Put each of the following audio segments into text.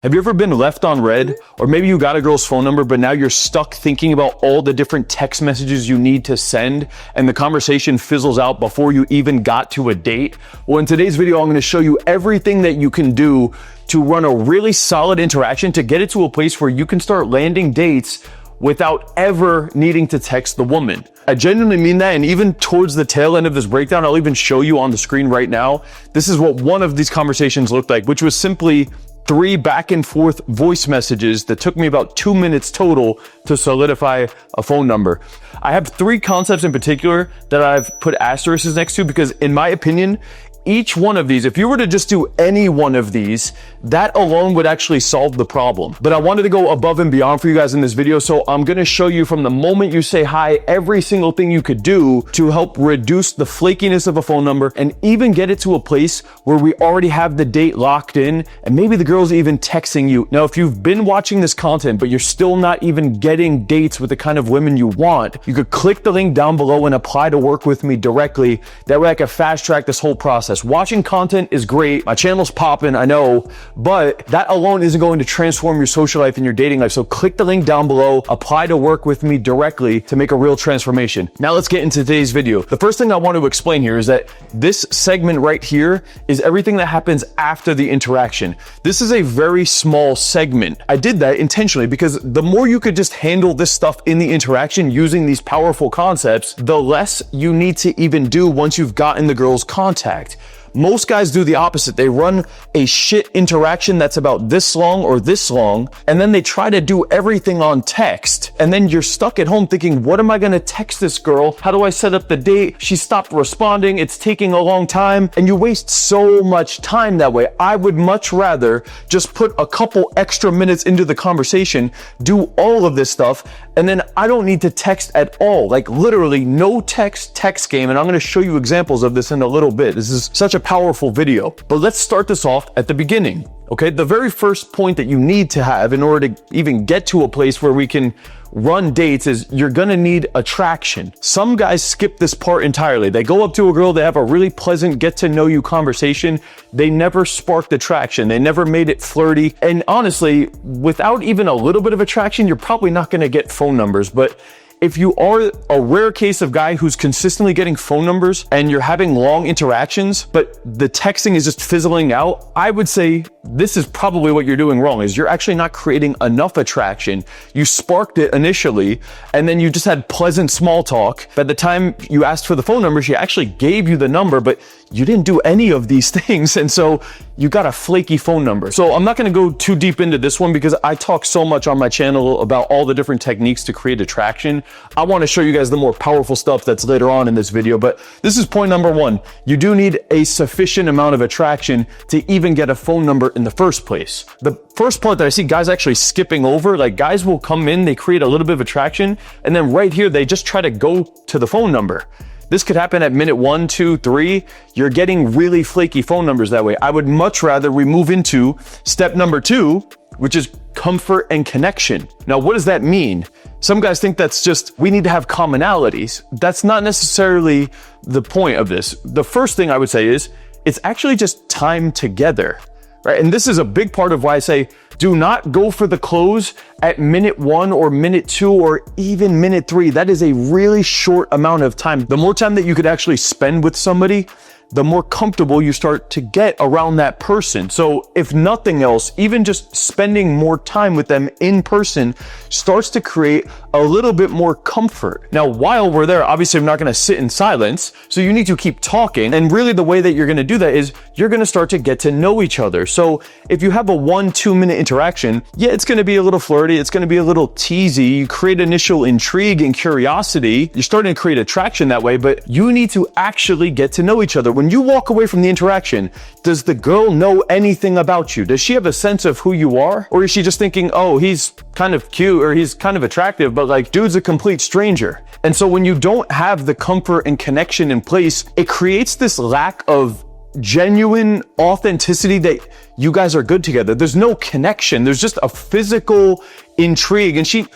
Have you ever been left on red? Or maybe you got a girl's phone number, but now you're stuck thinking about all the different text messages you need to send, and the conversation fizzles out before you even got to a date? Well, in today's video, I'm gonna show you everything that you can do to run a really solid interaction to get it to a place where you can start landing dates without ever needing to text the woman. I genuinely mean that, and even towards the tail end of this breakdown, I'll even show you on the screen right now. This is what one of these conversations looked like, which was simply 3 back and forth voice messages that took me about 2 minutes total to solidify a phone number. I have 3 concepts in particular that I've put asterisks next to because, in my opinion, each one of these, if you were to just do any one of these, that alone would actually solve the problem. But I wanted to go above and beyond for you guys in this video, so I'm gonna show you from the moment you say hi, every single thing you could do to help reduce the flakiness of a phone number and even get it to a place where we already have the date locked in and maybe the girl's even texting you. Now, if you've been watching this content, but you're still not even getting dates with the kind of women you want, you could click the link down below and apply to work with me directly. That way I can fast track this whole process. Watching content is great. My channel's popping, I know, but that alone isn't going to transform your social life and your dating life. So click the link down below, apply to work with me directly to make a real transformation. Now let's get into today's video. The first thing I want to explain here is that this segment right here is everything that happens after the interaction. This is a very small segment. I did that intentionally because the more you could just handle this stuff in the interaction using these powerful concepts, the less you need to even do once you've gotten the girl's contact. Most guys do the opposite. They run a shit interaction that's about this long or this long, and then they try to do everything on text. And then you're stuck at home thinking, what am I gonna text this girl? How do I set up the date? She stopped responding. It's taking a long time. And you waste so much time that way. I would much rather just put a couple extra minutes into the conversation, do all of this stuff, and then I don't need to text at all. Like literally no text game. And I'm gonna show you examples of this in a little bit. This is such a powerful video, but let's start this off at the beginning. Okay, the very first point that you need to have in order to even get to a place where we can run dates is you're gonna need attraction. Some guys skip this part entirely. They go up to a girl, they have a really pleasant get to know you conversation. They never sparked attraction. They never made it flirty. And honestly, without even a little bit of attraction, you're probably not gonna get phone numbers. But if you are a rare case of guy who's consistently getting phone numbers and you're having long interactions, but the texting is just fizzling out, I would say this is probably what you're doing wrong, is you're actually not creating enough attraction. You sparked it initially, and then you just had pleasant small talk. By the time you asked for the phone number, she actually gave you the number, but you didn't do any of these things. And so you got a flaky phone number. So I'm not gonna go too deep into this one because I talk so much on my channel about all the different techniques to create attraction. I wanna show you guys the more powerful stuff that's later on in this video, but this is point number 1. You do need a sufficient amount of attraction to even get a phone number in the first place. The first part that I see guys actually skipping over, like guys will come in, they create a little bit of attraction, and then right here, they just try to go to the phone number. This could happen at minute 1, 2, 3. You're getting really flaky phone numbers that way. I would much rather we move into step number 2, which is comfort and connection. Now, what does that mean? Some guys think that's just, we need to have commonalities. That's not necessarily the point of this. The first thing I would say is, it's actually just time together, right? And this is a big part of why I say, do not go for the close at minute 1 or minute 2 or even minute 3. That is a really short amount of time. The more time that you could actually spend with somebody, the more comfortable you start to get around that person. So if nothing else, even just spending more time with them in person starts to create a little bit more comfort. Now, while we're there, obviously I'm not gonna sit in silence, so you need to keep talking. And really the way that you're gonna do that is you're gonna start to get to know each other. So if you have a 1-2 minute interaction, yeah, it's gonna be a little flirty, it's gonna be a little teasy, you create initial intrigue and curiosity, you're starting to create attraction that way, but you need to actually get to know each other. When you walk away from the interaction, does the girl know anything about you? Does she have a sense of who you are? Or is she just thinking, oh, he's kind of cute or he's kind of attractive, but like, dude's a complete stranger? And so when you don't have the comfort and connection in place, it creates this lack of genuine authenticity that you guys are good together. There's no connection. There's just a physical intrigue. And she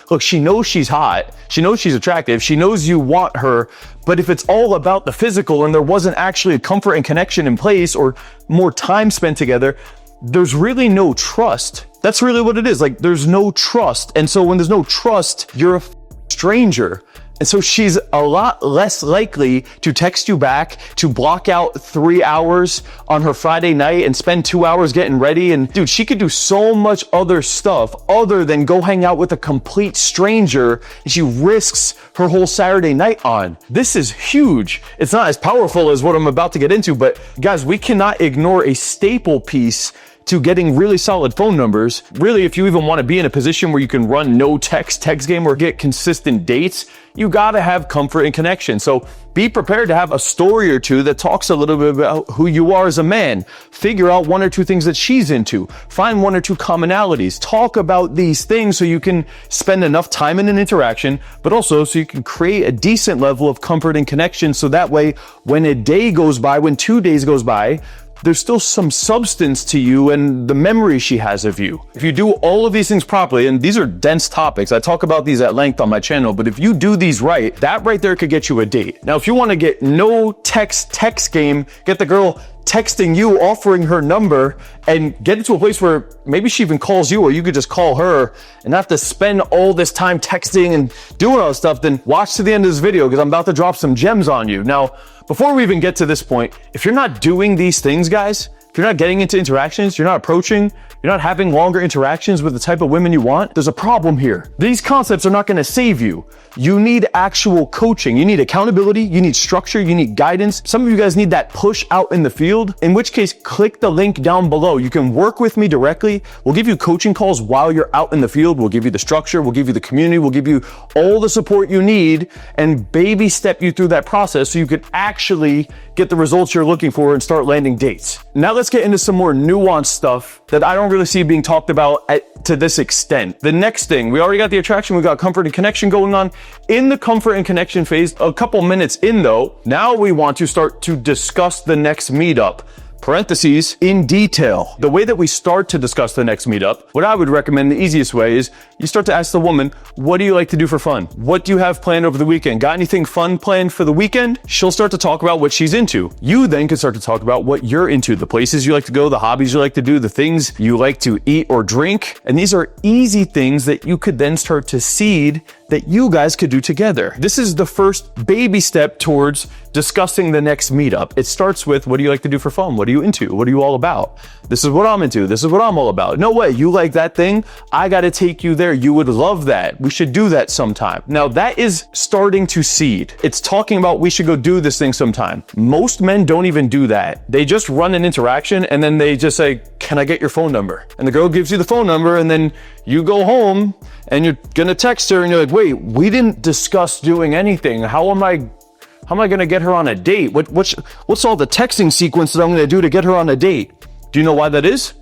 knows she's hot. She knows she's attractive. She knows you want her. But if it's all about the physical and there wasn't actually a comfort and connection in place or more time spent together, there's really no trust. That's really what it is. Like, there's no trust. And so when there's no trust, you're a stranger. And so she's a lot less likely to text you back, to block out 3 hours on her Friday night and spend 2 hours getting ready. And dude, she could do so much other stuff other than go hang out with a complete stranger, and she risks her whole Saturday night on. This is huge. It's not as powerful as what I'm about to get into, but guys, we cannot ignore a staple piece to getting really solid phone numbers. Really, if you even want to be in a position where you can run no text game or get consistent dates, you gotta have comfort and connection. So be prepared to have a story or two that talks a little bit about who you are as a man. Figure out 1 or 2 things that she's into. Find 1 or 2 commonalities. Talk about these things so you can spend enough time in an interaction, but also so you can create a decent level of comfort and connection. So that way, when a day goes by, when 2 days goes by, there's still some substance to you and the memory she has of you. If you do all of these things properly, and these are dense topics, I talk about these at length on my channel, but if you do these right, that right there could get you a date. Now, if you want to get no text game, get the girl texting you, offering her number, and get it to a place where maybe she even calls you, or you could just call her and not have to spend all this time texting and doing all this stuff, then watch to the end of this video because I'm about to drop some gems on you. Now, before we even get to this point, if you're not doing these things, guys, if you're not getting into interactions, you're not approaching, you're not having longer interactions with the type of women you want, there's a problem here. These concepts are not going to save you. You need actual coaching. You need accountability. You need structure. You need guidance. Some of you guys need that push out in the field, in which case, click the link down below. You can work with me directly. We'll give you coaching calls while you're out in the field. We'll give you the structure. We'll give you the community. We'll give you all the support you need and baby step you through that process so you can actually get the results you're looking for and start landing dates. Now let's get into some more nuanced stuff that I don't really see being talked about to this extent. The next thing, we already got the attraction, we got comfort and connection going on. In the comfort and connection phase, a couple minutes in though, now we want to start to discuss the next meetup. Parentheses, in detail. The way that we start to discuss the next meetup, what I would recommend, the easiest way is you start to ask the woman, what do you like to do for fun? What do you have planned over the weekend? Got anything fun planned for the weekend? She'll start to talk about what she's into. You then can start to talk about what you're into, the places you like to go, the hobbies you like to do, the things you like to eat or drink. And these are easy things that you could then start to seed that you guys could do together. This is the first baby step towards discussing the next meetup. It starts with, what do you like to do for fun? What are you into? What are you all about? This is what I'm into. This is what I'm all about. No way, you like that thing? I gotta take you there. You would love that. We should do that sometime. Now that is starting to seed. It's talking about we should go do this thing sometime. Most men don't even do that. They just run an interaction and then they just say, can I get your phone number? And the girl gives you the phone number and then you go home and you're gonna text her and you're like, wait, we didn't discuss doing anything. How am I gonna get her on a date? What's all the texting sequence that I'm gonna do to get her on a date? Do you know why that is?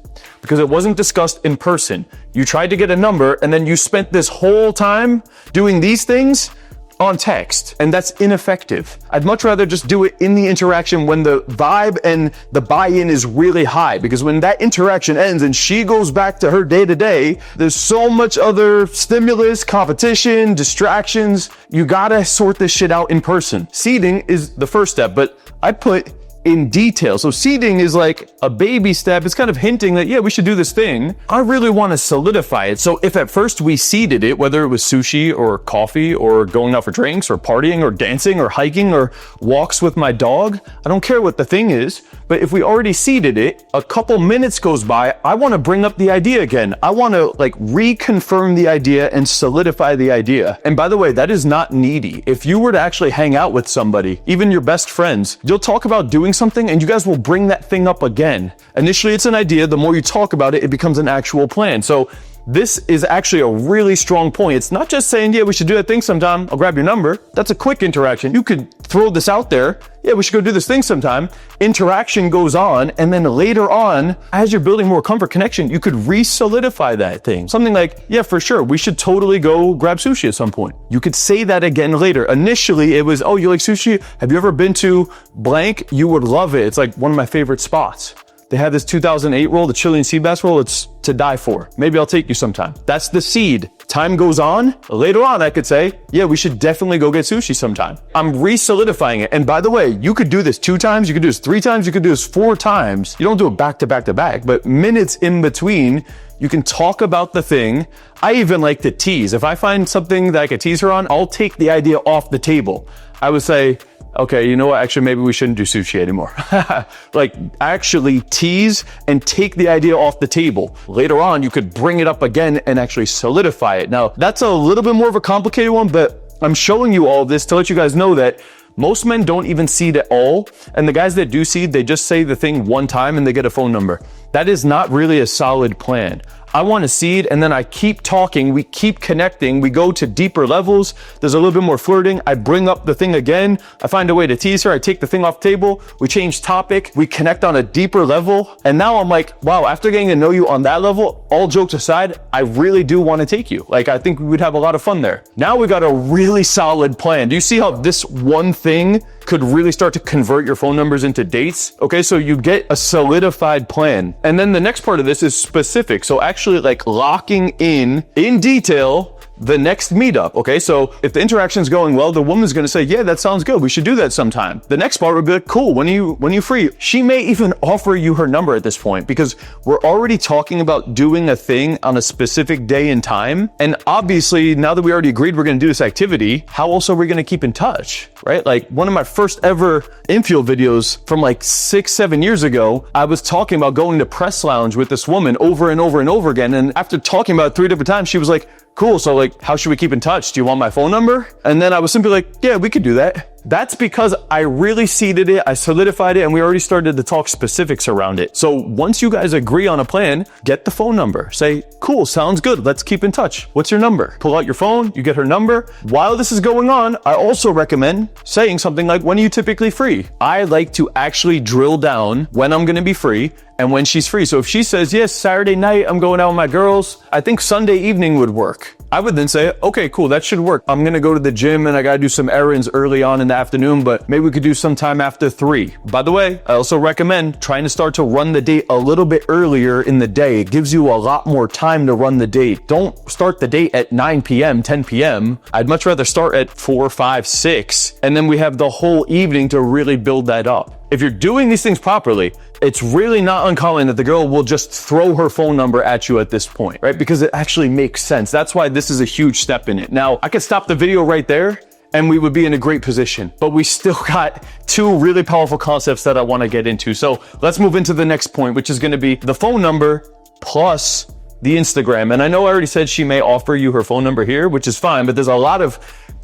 Because it wasn't discussed in person. You tried to get a number and then you spent this whole time doing these things on text, and that's ineffective. I'd much rather just do it in the interaction when the vibe and the buy-in is really high, because when that interaction ends and she goes back to her day-to-day, there's so much other stimulus, competition, distractions. You gotta sort this shit out in person. Seeding is the first step, but I put in detail. So seeding is like a baby step. It's kind of hinting that, yeah, we should do this thing. I really want to solidify it. So if at first we seeded it, whether it was sushi or coffee or going out for drinks or partying or dancing or hiking or walks with my dog, I don't care what the thing is, but if we already seeded it, a couple minutes goes by, I want to bring up the idea again. I want to like reconfirm the idea and solidify the idea. And by the way, that is not needy. If you were to actually hang out with somebody, even your best friends, you'll talk about doing something and you guys will bring that thing up again. Initially, it's an idea. The more you talk about it, it becomes an actual plan. So this is actually a really strong point. It's not just saying, yeah, we should do that thing sometime. I'll grab your number. That's a quick interaction. You could throw this out there. Yeah, we should go do this thing sometime. Interaction goes on. And then later on, as you're building more comfort connection, you could re-solidify that thing. Something like, yeah, for sure, we should totally go grab sushi at some point. You could say that again later. Initially, it was, oh, you like sushi? Have you ever been to blank? You would love it. It's like one of my favorite spots. They have this 2008 roll, the Chilean sea bass roll. It's to die for. Maybe I'll take you sometime. That's the seed. Time goes on. Later on, I could say, yeah, we should definitely go get sushi sometime. I'm re-solidifying it. And by the way, you could do this 2 times. You could do this 3 times. You could do this 4 times. You don't do it back to back to back, but minutes in between, You can talk about the thing. I even like to tease. If I find something that I could tease her on, I'll take the idea off the table. I would say, okay, you know what? Actually, maybe we shouldn't do sushi anymore. Like, actually tease and take the idea off the table. Later on, you could bring it up again and actually solidify it. Now, that's a little bit more of a complicated one, but I'm showing you all this to let you guys know that most men don't even seed at all. And the guys that do seed, they just say the thing one time and they get a phone number. That is not really a solid plan. I want to seed, and then I keep talking, we keep connecting, we go to deeper levels, there's a little bit more flirting, I bring up the thing again, I find a way to tease her, I take the thing off the table, we change topic, we connect on a deeper level, and now I'm like, wow, after getting to know you on that level, all jokes aside, I really do want to take you. Like, I think we would have a lot of fun there. Now we got a really solid plan. Do you see how this one thing could really start to convert your phone numbers into dates? Okay, so you get a solidified plan. And then the next part of this is specific. So actually like locking in detail the next meetup. Okay, so if the interaction is going well, the woman's gonna say, yeah, that sounds good. We should do that sometime. The next part would be like, cool, when are you free? She may even offer you her number at this point because we're already talking about doing a thing on a specific day and time. And obviously, now that we already agreed we're gonna do this activity, how else are we gonna keep in touch, right? Like one of my first ever infield videos from like 6-7 years ago, I was talking about going to press lounge with this woman over and over and over again. And after talking about it 3 different times, she was like, cool, so like, how should we keep in touch? Do you want my phone number? And then I was simply like, yeah, we could do that. That's because I really seeded it, I solidified it, and we already started to talk specifics around it. So once you guys agree on a plan, get the phone number. Say, cool, sounds good, let's keep in touch. What's your number? Pull out your phone, you get her number. While this is going on, I also recommend saying something like, when are you typically free? I like to actually drill down when I'm gonna be free and when she's free. So if she says, yes, Saturday night, I'm going out with my girls, I think Sunday evening would work. I would then say, okay, cool, that should work. I'm gonna go to the gym and I gotta do some errands early on in the afternoon, but maybe we could do sometime after 3. By the way, I also recommend trying to start to run the date a little bit earlier in the day. It gives you a lot more time to run the date. Don't start the date at 9 p.m., 10 p.m. I'd much rather start at 4, 5, 6, and then we have the whole evening to really build that up. If you're doing these things properly, it's really not uncommon that the girl will just throw her phone number at you at this point, right? Because it actually makes sense. That's why this is a huge step in it. Now, I could stop the video right there and we would be in a great position, but we still got 2 really powerful concepts that I want to get into. So let's move into the next point, which is going to be the phone number plus the Instagram. And I know I already said she may offer you her phone number here, which is fine, but there's a lot of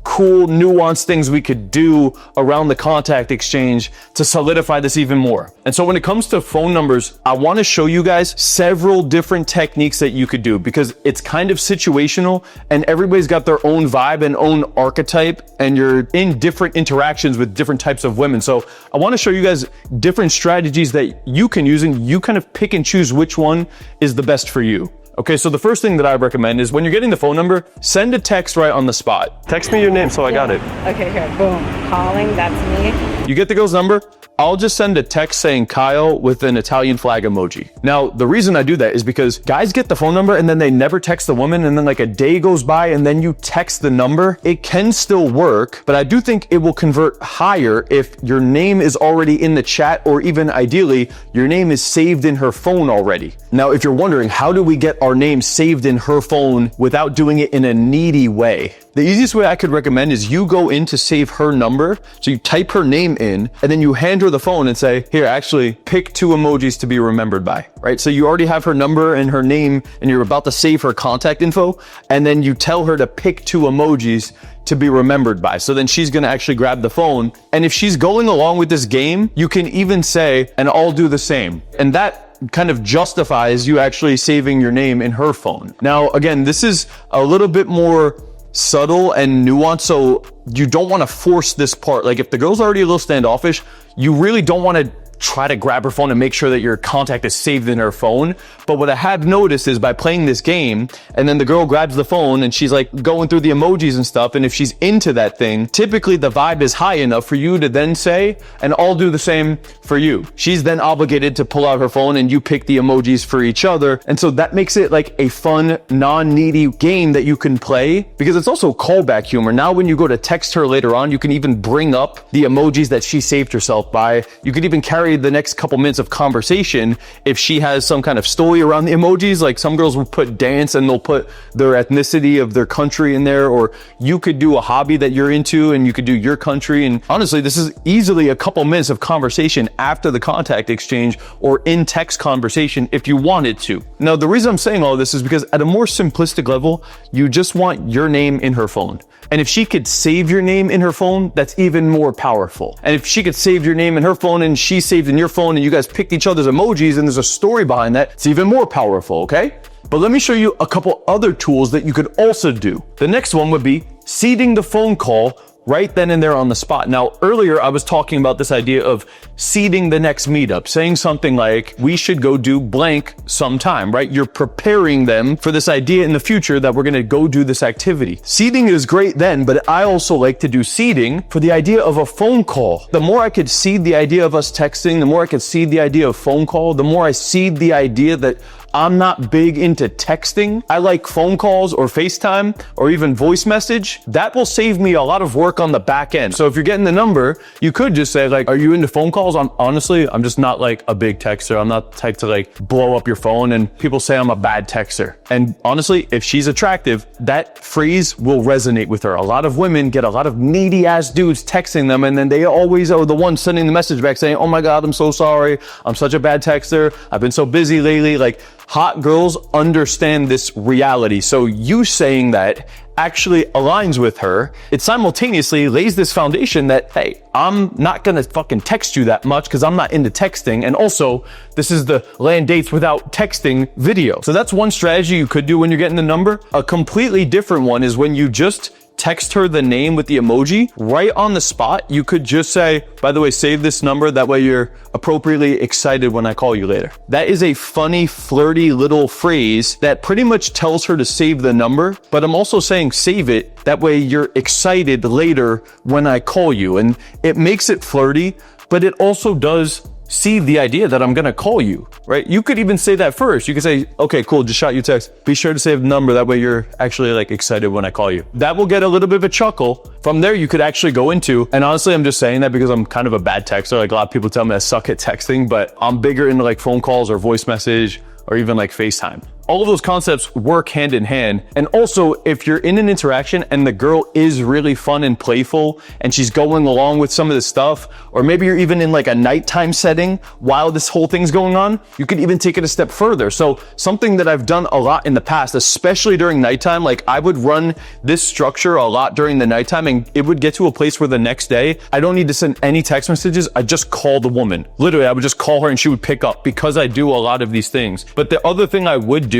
cool, nuanced things we could do around the contact exchange to solidify this even more. And so when it comes to phone numbers, I want to show you guys several different techniques that you could do because it's kind of situational and everybody's got their own vibe and own archetype and you're in different interactions with different types of women. So I want to show you guys different strategies that you can use and you kind of pick and choose which one is the best for you. Okay, so the first thing that I recommend is when you're getting the phone number, send a text right on the spot. Text me your name so I got it. Okay, here, boom. Calling, that's me. You get the girl's number, I'll just send a text saying Kyle with an Italian flag emoji. Now, the reason I do that is because guys get the phone number and then they never text the woman and then like a day goes by and then you text the number. It can still work, but I do think it will convert higher if your name is already in the chat or even ideally, your name is saved in her phone already. Now, if you're wondering, how do we get our name saved in her phone without doing it in a needy way? The easiest way I could recommend is you go in to save her number. So you type her name in and then you hand her the phone and say, here, actually pick 2 emojis to be remembered by, right? So you already have her number and her name and you're about to save her contact info. And then you tell her to pick 2 emojis to be remembered by. So then she's gonna actually grab the phone. And if she's going along with this game, you can even say, and I'll do the same. And that kind of justifies you actually saving your name in her phone. Now, again, this is a little bit more subtle and nuanced, so you don't want to force this part. Like if the girl's already a little standoffish, you really don't want to try to grab her phone and make sure that your contact is saved in her phone. But what I have noticed is by playing this game and then the girl grabs the phone and she's like going through the emojis and stuff, and if she's into that thing, typically the vibe is high enough for you to then say, and I'll do the same for you. She's then obligated to pull out her phone and you pick the emojis for each other. And so that makes it like a fun, non-needy game that you can play because it's also callback humor. Now when you go to text her later on, you can even bring up the emojis that she saved herself by. You could even carry carry the next couple minutes of conversation if she has some kind of story around the emojis. Like some girls will put dance and they'll put their ethnicity of their country in there, or you could do a hobby that you're into and you could do your country. And honestly, this is easily a couple minutes of conversation after the contact exchange or in text conversation if you wanted to. Now, the reason I'm saying all this is because at a more simplistic level, you just want your name in her phone. And if she could save your name in her phone, that's even more powerful. And if she could save your name in her phone and she saved in your phone and you guys picked each other's emojis and there's a story behind that, it's even more powerful, okay? But let me show you a couple other tools that you could also do. The next one would be seeding the phone call right then and there on the spot. Now, earlier I was talking about this idea of seeding the next meetup, saying something like, we should go do blank sometime, right? You're preparing them for this idea in the future that we're gonna go do this activity. Seeding is great then, but I also like to do seeding for the idea of a phone call. The more I could seed the idea of us texting, the more I could seed the idea of phone call, the more I seed the idea that I'm not big into texting. I like phone calls or FaceTime or even voice message. That will save me a lot of work on the back end. So if you're getting the number, you could just say like, are you into phone calls? I'm just not like a big texter. I'm not the type to like blow up your phone, and people say I'm a bad texter. And honestly, if she's attractive, that phrase will resonate with her. A lot of women get a lot of needy ass dudes texting them, and then they always are the ones sending the message back saying, oh my God, I'm so sorry. I'm such a bad texter. I've been so busy lately. Like, hot girls understand this reality. So you saying that actually aligns with her. It simultaneously lays this foundation that, hey, I'm not gonna fucking text you that much because I'm not into texting. And also, this is the land dates without texting video. So that's one strategy you could do when you're getting the number. A completely different one is when you just text her the name with the emoji right on the spot. You could just say, by the way, save this number. That way you're appropriately excited when I call you later. That is a funny, flirty little phrase that pretty much tells her to save the number, but I'm also saying save it. That way you're excited later when I call you. And it makes it flirty, but it also does see the idea that I'm gonna call you, right? You could even say that first. You could say, okay, cool, just shot you a text. Be sure to save the number. That way you're actually like excited when I call you. That will get a little bit of a chuckle. From there, you could actually go into, and honestly, I'm just saying that because I'm kind of a bad texter. Like a lot of people tell me I suck at texting, but I'm bigger into like phone calls or voice message or even like FaceTime. All of those concepts work hand in hand. And also, if you're in an interaction and the girl is really fun and playful and she's going along with some of the stuff, or maybe you're even in like a nighttime setting while this whole thing's going on, you could even take it a step further. So something that I've done a lot in the past, especially during nighttime, like I would run this structure a lot during the nighttime, and it would get to a place where the next day, I don't need to send any text messages. I just call the woman. Literally, I would just call her and she would pick up because I do a lot of these things. But the other thing I would do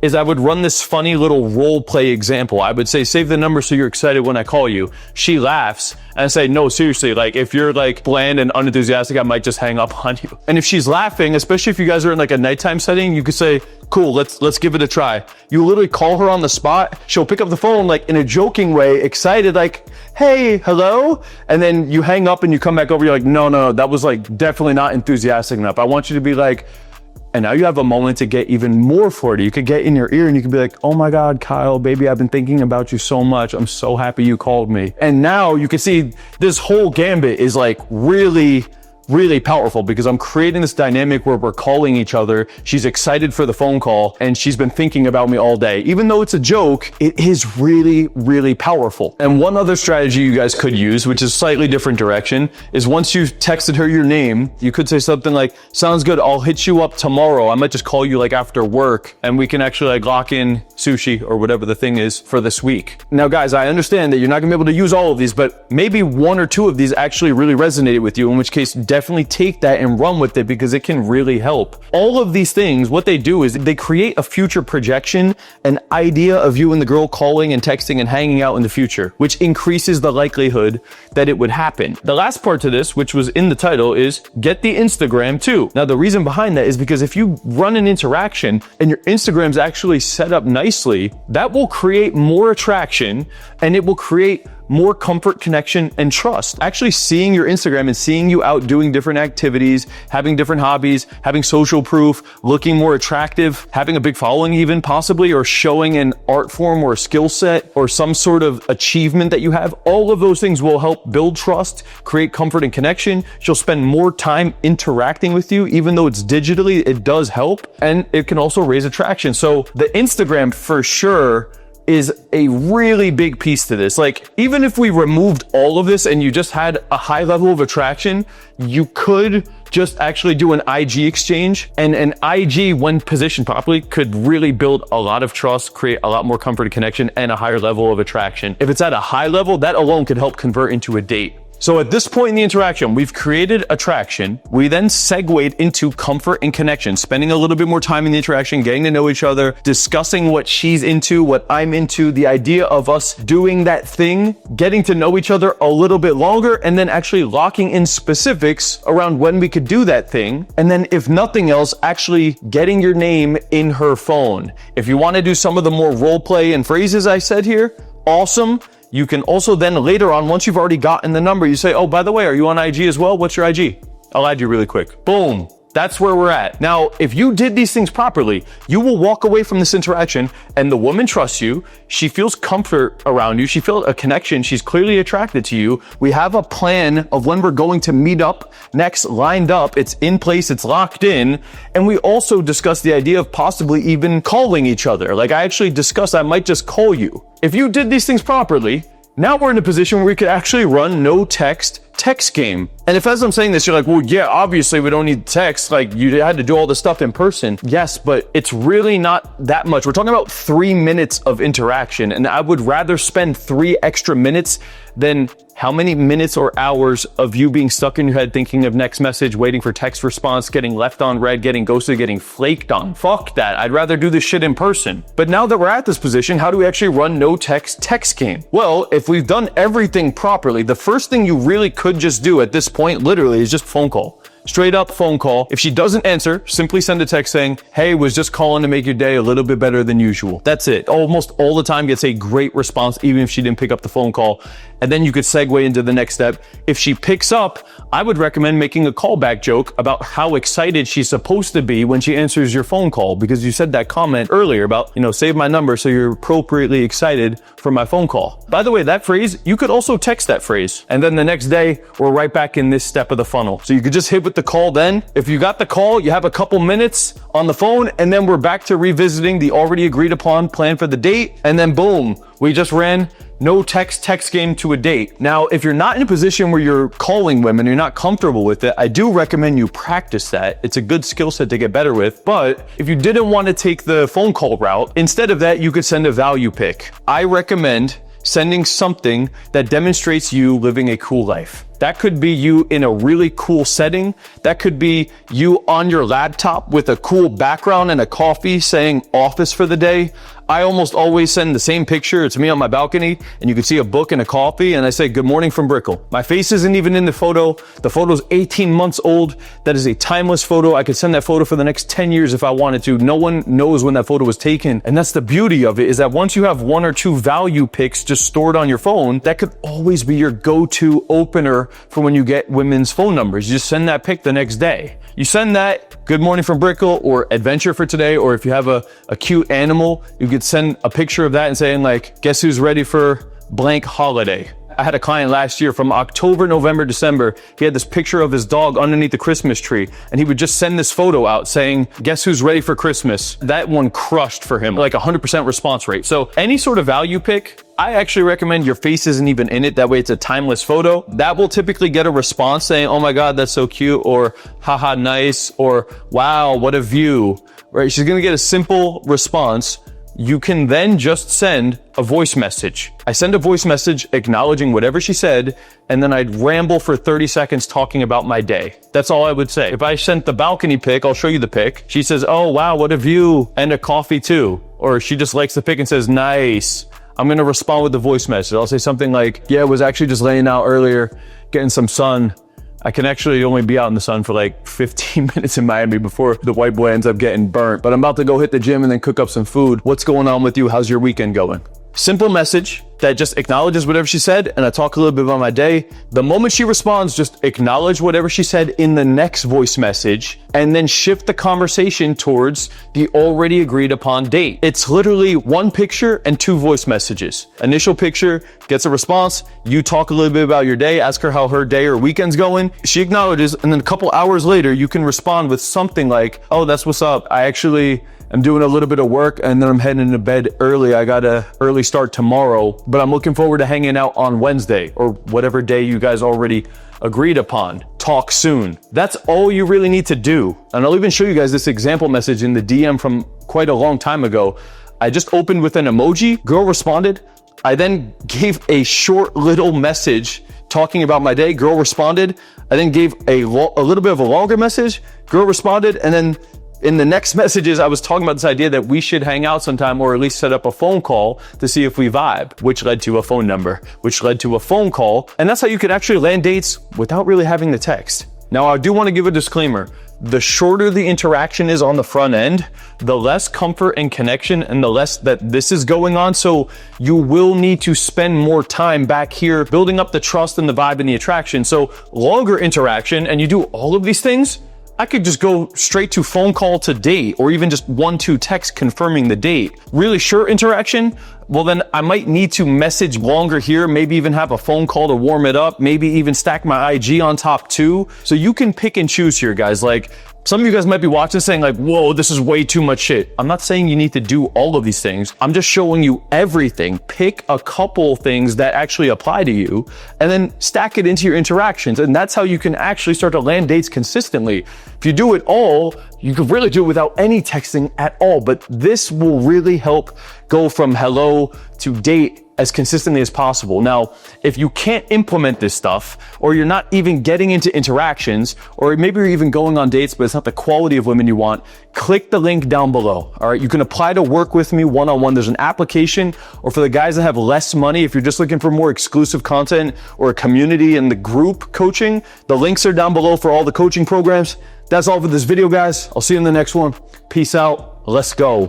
is I would run this funny little role play example. I would say, save the number so you're excited when I call you. She laughs and I say, no, seriously, like if you're like bland and unenthusiastic, I might just hang up on you. And if she's laughing, especially if you guys are in like a nighttime setting, you could say, cool, let's give it a try. You literally call her on the spot. She'll pick up the phone like in a joking way, excited, like, hey, hello. And then you hang up and you come back over. You're like, no, that was like definitely not enthusiastic enough. I want you to be like, and now you have a moment to get even more flirty. You could get in your ear and you could be like, oh my God, Kyle, baby, I've been thinking about you so much. I'm so happy you called me. And now you can see this whole gambit is like really powerful because I'm creating this dynamic where we're calling each other. She's excited for the phone call and she's been thinking about me all day. Even though it's a joke, it is really powerful. And one other strategy you guys could use, which is slightly different direction, is once you've texted her your name, you could say something like, sounds good, I'll hit you up tomorrow. I might just call you like after work and we can actually like lock in sushi or whatever the thing is for this week. Now guys, I understand that you're not gonna be able to use all of these, but maybe one or two of these actually really resonated with you, in which case definitely take that and run with it because it can really help. All of these things, what they do is they create a future projection, an idea of you and the girl calling and texting and hanging out in the future, which increases the likelihood that it would happen. The last part to this, which was in the title, is get the Instagram too. Now, the reason behind that is because if you run an interaction and your Instagram's actually set up nicely, that will create more attraction and it will create more comfort, connection, and trust. Actually seeing your Instagram and seeing you out doing different activities, having different hobbies, having social proof, looking more attractive, having a big following even possibly, or showing an art form or a skill set or some sort of achievement that you have, all of those things will help build trust, create comfort and connection. She'll spend more time interacting with you, even though it's digitally, it does help, and it can also raise attraction. So the Instagram for sure is a really big piece to this. Like, even if we removed all of this and you just had a high level of attraction, you could just actually do an IG exchange, and an IG, when positioned properly, could really build a lot of trust, create a lot more comfort and connection, and a higher level of attraction. If it's at a high level, that alone could help convert into a date. So at this point in the interaction, we've created attraction. We then segued into comfort and connection, spending a little bit more time in the interaction, getting to know each other, discussing what she's into, what I'm into, the idea of us doing that thing, getting to know each other a little bit longer, and then actually locking in specifics around when we could do that thing. And then if nothing else, actually getting your name in her phone. If you want to do some of the more role play and phrases I said here, awesome. You can also then later on, once you've already gotten the number, you say, oh, by the way, are you on IG as well? What's your IG? I'll add you really quick. Boom. That's where we're at. Now, if you did these things properly, you will walk away from this interaction and the woman trusts you. She feels comfort around you. She feels a connection. She's clearly attracted to you. We have a plan of when we're going to meet up next, lined up. It's in place. It's locked in. And we also discussed the idea of possibly even calling each other. Like, I actually discussed, I might just call you. If you did these things properly, now we're in a position where we could actually run no text game. And if as I'm saying this, you're like, well, yeah, obviously we don't need text. Like, you had to do all this stuff in person. Yes, but it's really not that much. We're talking about 3 minutes of interaction. And I would rather spend 3 extra minutes than how many minutes or hours of you being stuck in your head thinking of next message, waiting for text response, getting left on red, getting ghosted, getting flaked on. Fuck that. I'd rather do this shit in person. But now that we're at this position, how do we actually run no text game? Well, if we've done everything properly, the first thing you really could just do at this point, literally, is just phone call. Straight up phone call. If she doesn't answer, simply send a text saying, hey, was just calling to make your day a little bit better than usual. That's it. Almost all the time gets a great response, even if she didn't pick up the phone call. And then you could segue into the next step. If she picks up, I would recommend making a callback joke about how excited she's supposed to be when she answers your phone call, because you said that comment earlier about, save my number so you're appropriately excited for my phone call. By the way, that phrase, you could also text that phrase. And then the next day, we're right back in this step of the funnel. So you could just hit with the call then. If you got the call, you have a couple minutes on the phone, and then we're back to revisiting the already agreed upon plan for the date. And then boom, we just ran no text game to a date. Now, if you're not in a position where you're calling women, you're not comfortable with it, I do recommend you practice that. It's a good skill set to get better with. But if you didn't want to take the phone call route, instead of that, you could send a value pic. I recommend sending something that demonstrates you living a cool life. That could be you in a really cool setting. That could be you on your laptop with a cool background and a coffee saying office for the day. I almost always send the same picture. It's me on my balcony, and you can see a book and a coffee, and I say, good morning from Brickell. My face isn't even in the photo. The photo's 18 months old. That is a timeless photo. I could send that photo for the next 10 years if I wanted to. No one knows when that photo was taken. And that's the beauty of it, is that once you have 1 or 2 value pics just stored on your phone, that could always be your go-to opener for when you get women's phone numbers. You just send that pic the next day. You send that good morning from Brickell or adventure for today, or if you have a cute animal, you could send a picture of that and saying like, guess who's ready for blank holiday? I had a client last year from October, November, December. He had this picture of his dog underneath the Christmas tree, and he would just send this photo out saying, guess who's ready for Christmas? That one crushed for him, like 100% response rate. So any sort of value pic, I actually recommend your face isn't even in it. That way it's a timeless photo. That will typically get a response saying, oh my God, that's so cute, or haha, nice, or wow, what a view, right? She's gonna get a simple response. You can then just send a voice message. I send a voice message acknowledging whatever she said, and then I'd ramble for 30 seconds talking about my day. That's all I would say. If I sent the balcony pic, I'll show you the pic. She says, oh wow, what a view, and a coffee too. Or she just likes the pic and says, nice. I'm gonna respond with the voice message. I'll say something like, yeah, I was actually just laying out earlier, getting some sun. I can actually only be out in the sun for like 15 minutes in Miami before the white boy ends up getting burnt. But I'm about to go hit the gym and then cook up some food. What's going on with you? How's your weekend going? Simple message that just acknowledges whatever she said, and I talk a little bit about my day. The moment she responds, just acknowledge whatever she said in the next voice message, and then shift the conversation towards the already agreed upon date. It's literally one picture and 2 voice messages. Initial picture gets a response. You talk a little bit about your day, ask her how her day or weekend's going. She acknowledges, and then a couple hours later, you can respond with something like, oh, that's what's up. I'm doing a little bit of work and then I'm heading to bed early. I got a early start tomorrow, but I'm looking forward to hanging out on Wednesday or whatever day you guys already agreed upon. Talk soon. That's all you really need to do. And I'll even show you guys this example message in the DM from quite a long time ago. I just opened with an emoji, girl responded. I then gave a short little message talking about my day, girl responded. I then gave a little bit of a longer message, girl responded, and then in the next messages, I was talking about this idea that we should hang out sometime or at least set up a phone call to see if we vibe, which led to a phone number, which led to a phone call. And that's how you could actually land dates without really having the text. Now, I do want to give a disclaimer. The shorter the interaction is on the front end, the less comfort and connection and the less that this is going on. So you will need to spend more time back here building up the trust and the vibe and the attraction. So longer interaction and you do all of these things, I could just go straight to phone call to date or even just 1-2 text confirming the date. Really short interaction, well then I might need to message longer here, maybe even have a phone call to warm it up, maybe even stack my IG on top too. So you can pick and choose here, guys. Like, some of you guys might be watching saying like, whoa, this is way too much shit. I'm not saying you need to do all of these things. I'm just showing you everything. Pick a couple things that actually apply to you and then stack it into your interactions. And that's how you can actually start to land dates consistently. If you do it all, you could really do it without any texting at all, but this will really help go from hello to date as consistently as possible. Now, if you can't implement this stuff, or you're not even getting into interactions, or maybe you're even going on dates, but it's not the quality of women you want, click the link down below. All right, you can apply to work with me one-on-one. There's an application, or for the guys that have less money, if you're just looking for more exclusive content or a community and the group coaching, the links are down below for all the coaching programs. That's all for this video, guys. I'll see you in the next one. Peace out. Let's go.